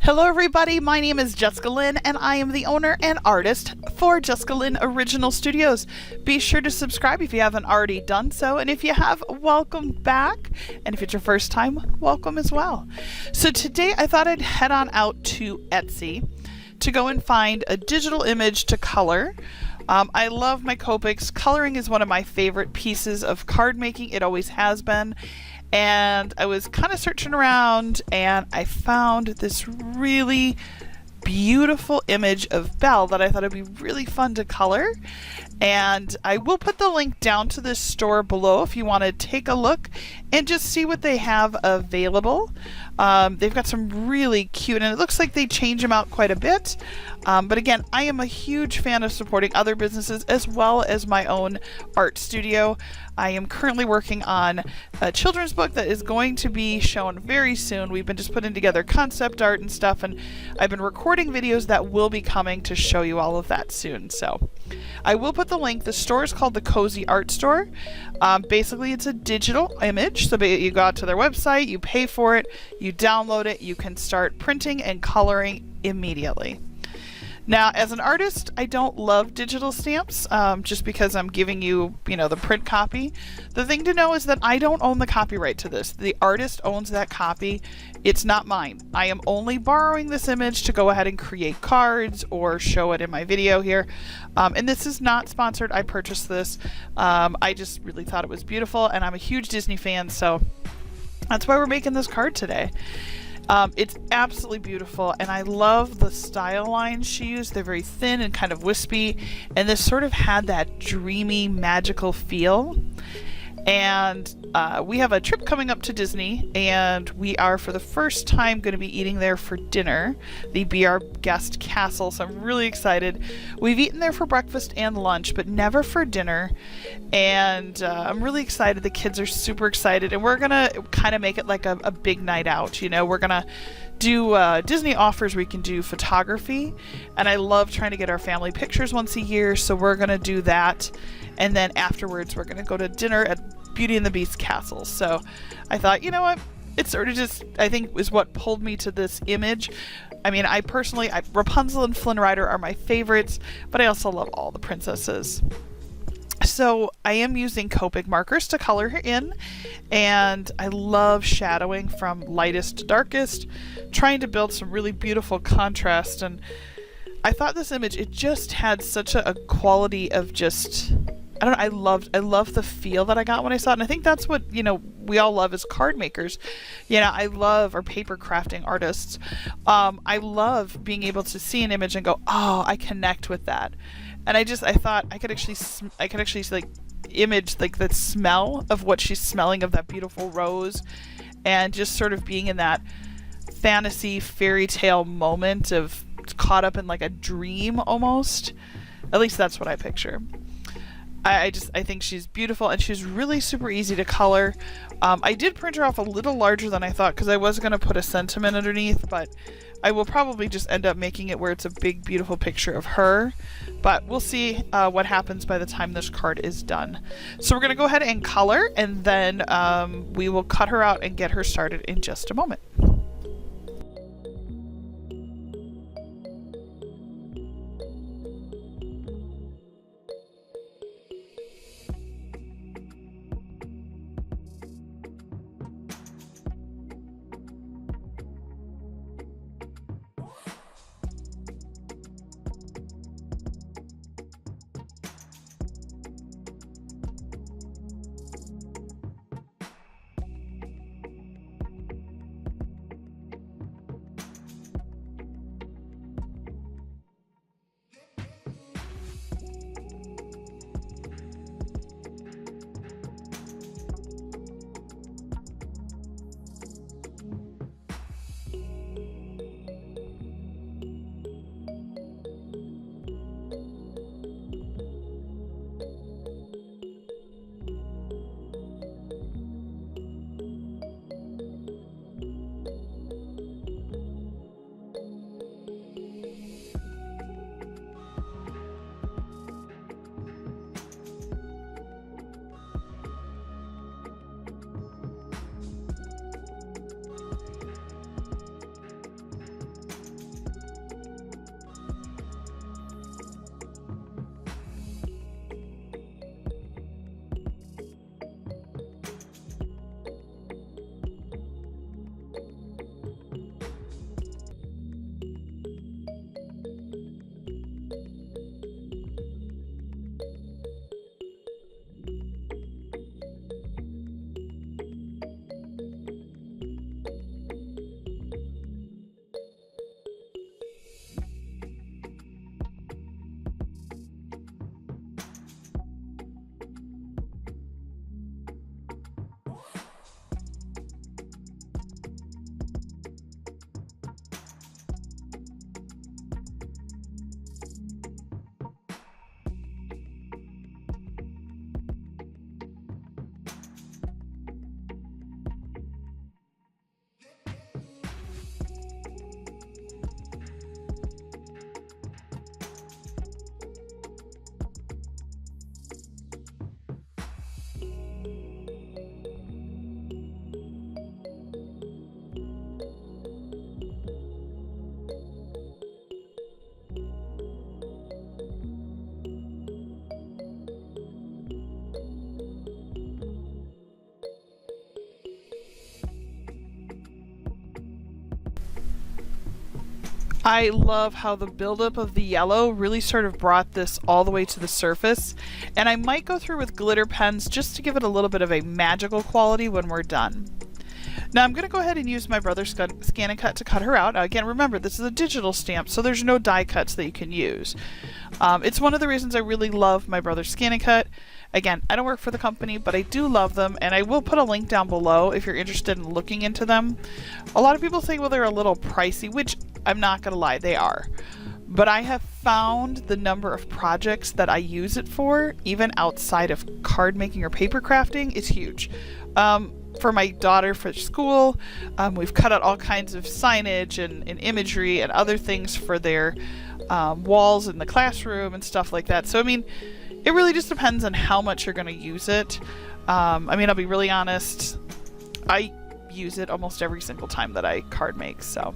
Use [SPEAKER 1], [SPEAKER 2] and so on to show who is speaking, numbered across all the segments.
[SPEAKER 1] Hello everybody, my name is Jessica Lynn and I am the owner and artist for Jessica Lynn Original Studios. Be sure to subscribe if you haven't already done so, and if you have, welcome back, and if it's your first time, welcome as well. So today I thought I'd head on out to Etsy to go and find a digital image to color. I love my Copics. Coloring is one of my favorite pieces of card making. It always has been. And I was kind of searching around and I found this really beautiful image of Belle that I thought would be really fun to color. And I will put the link down to this store below if you want to take a look and just see what they have available. They've got some really cute, and it looks like they change them out quite a bit. But again, I am a huge fan of supporting other businesses as well as my own art studio. I am currently working on a children's book that is going to be shown very soon. We've been just putting together concept art and stuff, and I've been recording videos that will be coming to show you all of that soon. So I will put the link. The store is called the Cozy Art Store. Basically, it's a digital image. So you go out to their website, you pay for it, you download it, you can start printing and coloring immediately. Now, as an artist, I don't love digital stamps just because I'm giving you, the print copy. The thing to know is that I don't own the copyright to this. The artist owns that copy. It's not mine. I am only borrowing this image to go ahead and create cards or show it in my video here. And this is not sponsored. I purchased this. I just really thought it was beautiful, and I'm a huge Disney fan, so that's why we're making this card today. It's absolutely beautiful, and I love the style lines she used. They're very thin and kind of wispy, and this sort of had that dreamy, magical feel. And we have a trip coming up to Disney, and we are for the first time going to be eating there for dinner, the Be Our Guest Castle, so I'm really excited. We've eaten there for breakfast and lunch, but never for dinner, and I'm really excited. The kids are super excited, and we're going to kind of make it like a big night out. We're going to do Disney offers where we can do photography, and I love trying to get our family pictures once a year, so we're going to do that. And then afterwards, we're going to go to dinner at Beauty and the Beast Castle. So I thought, you know what? It sort of just, I think, is what pulled me to this image. I mean, Rapunzel and Flynn Rider are my favorites, but I also love all the princesses. So I am using Copic markers to color her in, and I love shadowing from lightest to darkest, trying to build some really beautiful contrast. And I thought this image, it just had such a quality of just, I don't know, I love the feel that I got when I saw it, and I think that's what, we all love as card makers. I love our paper crafting artists. I love being able to see an image and go, oh, I connect with that. And I thought I could actually like image like the smell of what she's smelling of that beautiful rose, and just sort of being in that fantasy fairy tale moment of caught up in like a dream almost. At least that's what I picture. I think she's beautiful, and she's really super easy to color. I did print her off a little larger than I thought because I was going to put a sentiment underneath, but I will probably just end up making it where it's a big, beautiful picture of her. But we'll see what happens by the time this card is done. So we're going to go ahead and color, and then we will cut her out and get her started in just a moment. I love how the buildup of the yellow really sort of brought this all the way to the surface. And I might go through with glitter pens just to give it a little bit of a magical quality when we're done. Now I'm going to go ahead and use my brother's Scan and Cut to cut her out. Now, again, remember, this is a digital stamp, so there's no die cuts that you can use. It's one of the reasons I really love my brother's Scan and Cut. Again, I don't work for the company, but I do love them, and I will put a link down below if you're interested in looking into them. A lot of people say, well, they're a little pricey, which I'm not going to lie, they are. But I have found the number of projects that I use it for, even outside of card making or paper crafting, is huge. For my daughter for school, we've cut out all kinds of signage and imagery and other things for their walls in the classroom and stuff like that. So, I mean, it really just depends on how much you're going to use it. I mean, I'll be really honest, I use it almost every single time that I card make, so...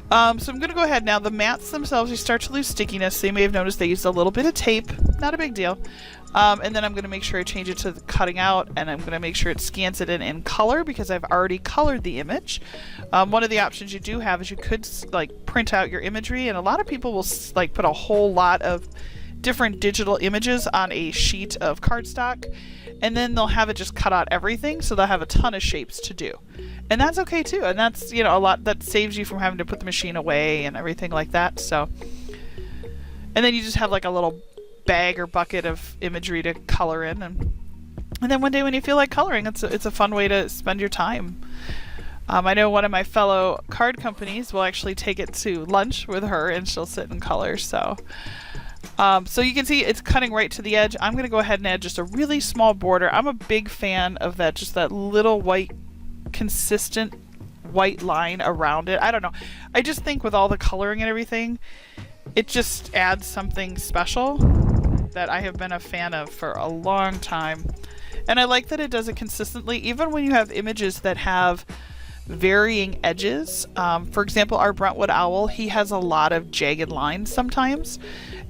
[SPEAKER 1] so I'm going to go ahead now. The mats themselves, you start to lose stickiness. So you may have noticed they used a little bit of tape. Not a big deal. And then I'm going to make sure I change it to the cutting out, and I'm going to make sure it scans it in color because I've already colored the image. One of the options you do have is you could like print out your imagery, and a lot of people will like put a whole lot of different digital images on a sheet of cardstock, and then they'll have it just cut out everything, so they'll have a ton of shapes to do. And that's okay too, and that's, you know, a lot that saves you from having to put the machine away and everything like that. So, and then you just have like a little bag or bucket of imagery to color in, and then one day when you feel like coloring, it's a fun way to spend your time. I know one of my fellow card companies will actually take it to lunch with her, and she'll sit and color. So so you can see it's cutting right to the edge. I'm going to go ahead and add just a really small border. I'm a big fan of that, just that little white, consistent white line around it. I don't know. I just think with all the coloring and everything, it just adds something special that I have been a fan of for a long time. And I like that it does it consistently, even when you have images that have varying edges. For example, our Brentwood owl, he has a lot of jagged lines sometimes.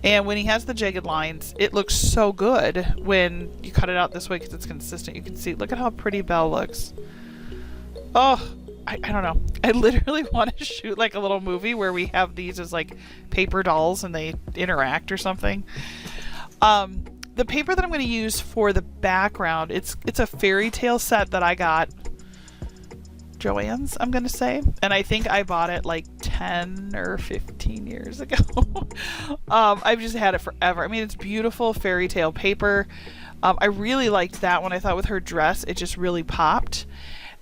[SPEAKER 1] And when he has the jagged lines, it looks so good when you cut it out this way because it's consistent. You can see, look at how pretty Belle looks. Oh, I don't know. I literally want to shoot like a little movie where we have these as like paper dolls and they interact or something. The paper that I'm going to use for the background, it's a fairy tale set that I got Joann's, I'm going to say. And I think I bought it like 10 or 15 years ago. I've just had it forever. I mean, it's beautiful fairy tale paper. I really liked that one. I thought with her dress, it just really popped.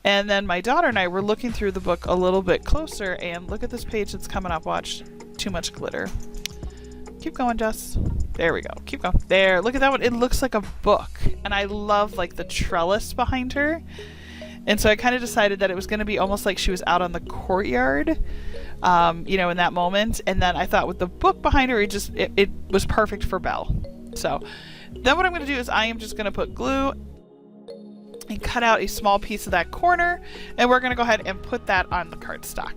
[SPEAKER 1] And then my daughter and I were looking through the book a little bit closer, and look at this page that's coming up. Watch. Too much glitter. Keep going, Jess. There we go. Keep going. There. Look at that one. It looks like a book. And I love like the trellis behind her. And so I kind of decided that it was going to be almost like she was out on the courtyard, you know, in that moment. And then I thought with the book behind her, it was perfect for Belle. So then what I'm going to do is I am just going to put glue and cut out a small piece of that corner, and we're going to go ahead and put that on the cardstock.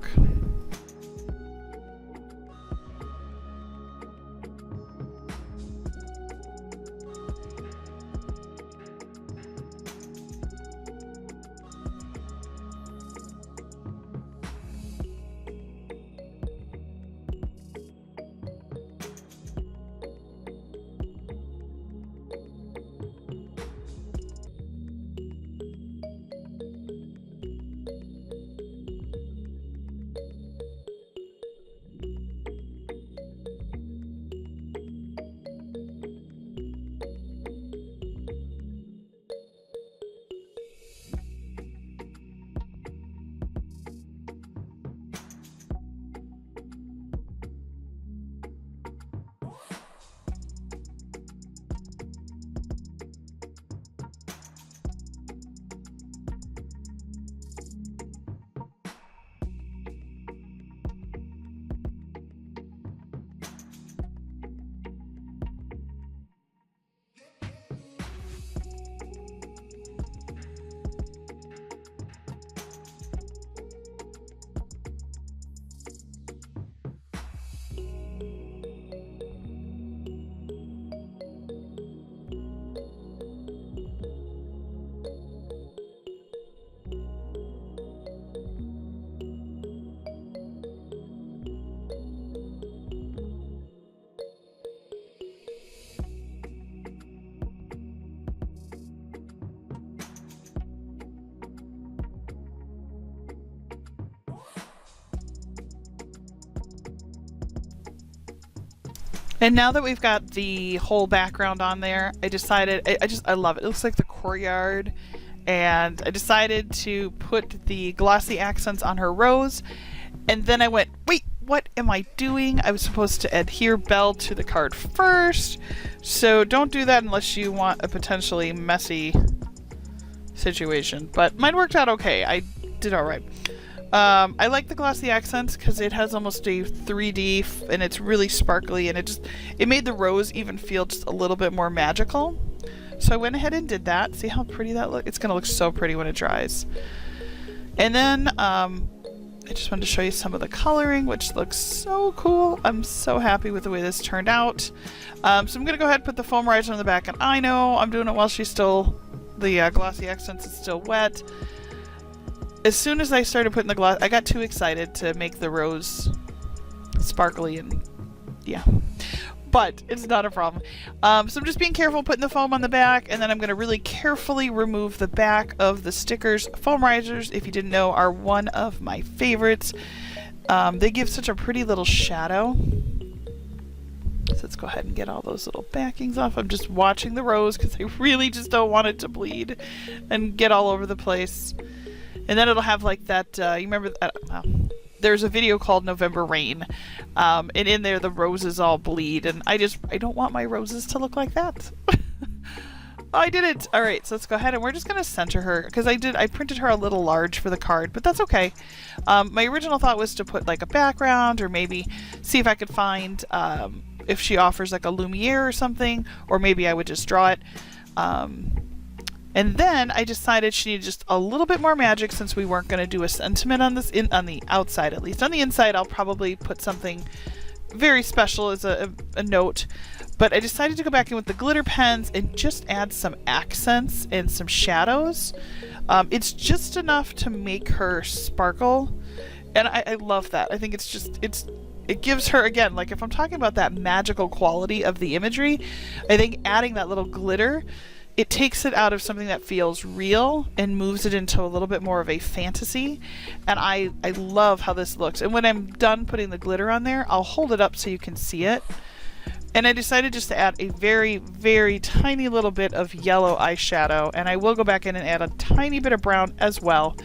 [SPEAKER 1] And now that we've got the whole background on there, I decided, I love it. It looks like the courtyard. And I decided to put the glossy accents on her rose. And then I went, wait, what am I doing? I was supposed to adhere Belle to the card first. So don't do that unless you want a potentially messy situation. But mine worked out okay. I did all right. I like the glossy accents because it has almost a 3D and it's really sparkly, and it made the rose even feel just a little bit more magical. So I went ahead and did that. See how pretty that looks? It's going to look so pretty when it dries. And then I just wanted to show you some of the coloring, which looks so cool. I'm so happy with the way this turned out. So I'm going to go ahead and put the foam riser on the back, and I know I'm doing it while she's still, the glossy accents is still wet. As soon as I started putting the gloss, I got too excited to make the rose sparkly, and yeah. But it's not a problem. So I'm just being careful putting the foam on the back, and then I'm going to really carefully remove the back of the stickers. Foam risers, if you didn't know, are one of my favorites. They give such a pretty little shadow. So let's go ahead and get all those little backings off. I'm just watching the rose because I really just don't want it to bleed and get all over the place. And then it'll have like that, you remember, there's a video called November Rain, and in there the roses all bleed, and I don't want my roses to look like that. I did it! Alright, so let's go ahead and we're just going to center her, because I printed her a little large for the card, but that's okay. My original thought was to put like a background, or maybe see if I could find, if she offers like a Lumiere or something, or maybe I would just draw it. And then I decided she needed just a little bit more magic, since we weren't going to do a sentiment on this, on the outside at least. On the inside, I'll probably put something very special as a note. But I decided to go back in with the glitter pens and just add some accents and some shadows. It's just enough to make her sparkle. And I love that. I think it gives her, again, like if I'm talking about that magical quality of the imagery, I think adding that little glitter, it takes it out of something that feels real and moves it into a little bit more of a fantasy. And I love how this looks. And when I'm done putting the glitter on there, I'll hold it up so you can see it. And I decided just to add a very, very tiny little bit of yellow eyeshadow. And I will go back in and add a tiny bit of brown as well,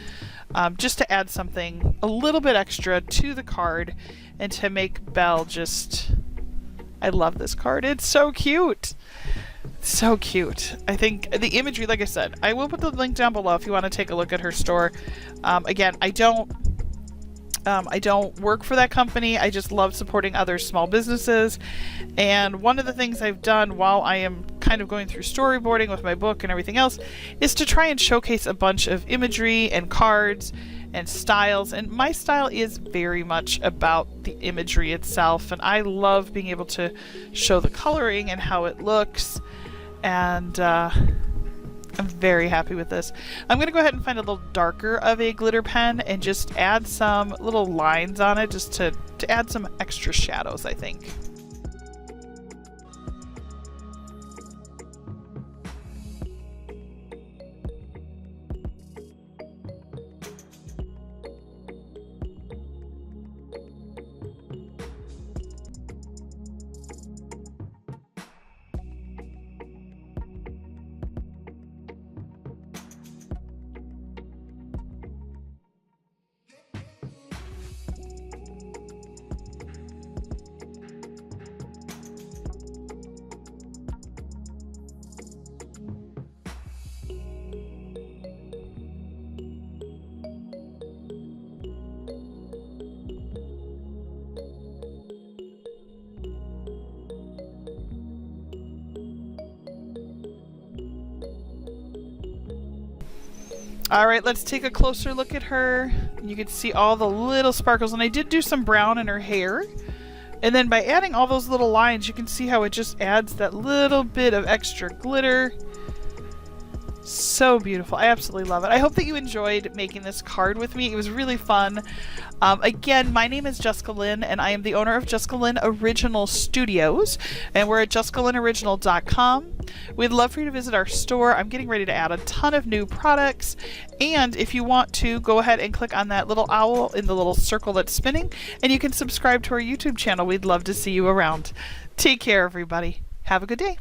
[SPEAKER 1] just to add something a little bit extra to the card and to make Belle just... I love this card. It's so cute. So cute. I think the imagery, like I said, I will put the link down below if you want to take a look at her store. Again, I don't work for that company. I just love supporting other small businesses. And one of the things I've done while I am kind of going through storyboarding with my book and everything else is to try and showcase a bunch of imagery and cards and styles. And my style is very much about the imagery itself. And I love being able to show the coloring and how it looks. And I'm very happy with this. I'm going to go ahead and find a little darker of a glitter pen and just add some little lines on it just to add some extra shadows, I think. Alright, let's take a closer look at her. You can see all the little sparkles, and I did do some brown in her hair. And then by adding all those little lines, you can see how it just adds that little bit of extra glitter. So beautiful. I absolutely love it. I hope that you enjoyed making this card with me. It was really fun. Again, my name is Jessica Lynn, and I am the owner of Jessica Lynn Original Studios, and we're at jessicalynoriginal.com. We'd love for you to visit our store. I'm getting ready to add a ton of new products, and if you want to, go ahead and click on that little owl in the little circle that's spinning, and you can subscribe to our YouTube channel. We'd love to see you around. Take care, everybody. Have a good day.